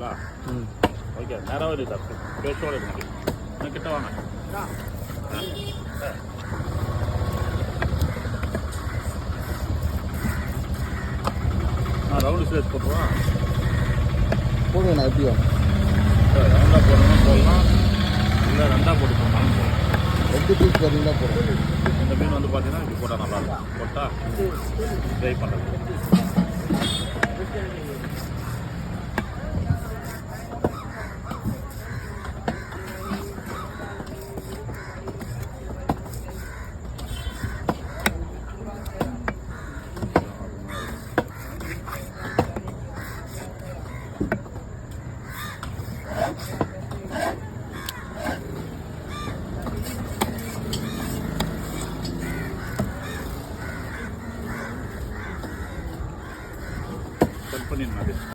இருக்கா? ஓகே, நேராக இல்லை சார், பேஷோட இருக்கு. இன்னும் கிட்ட வாங்க. ரவுண்டு ஸ்லேஸ் போட்டுருவா போடுவேண்ணா. எப்படியோ ரவுண்டாக போடணும் போடலாம், இல்லை ரெண்டாக போட்டு போனாலும் போடலாம். 2 பீஸ் பார்த்தீங்கன்னா போடுறோம். இந்த மீன் வந்து பார்த்தீங்கன்னா இப்படி போட்டால் நல்லாயிருக்கும். போட்டால் ட்ரை பண்ணுறது.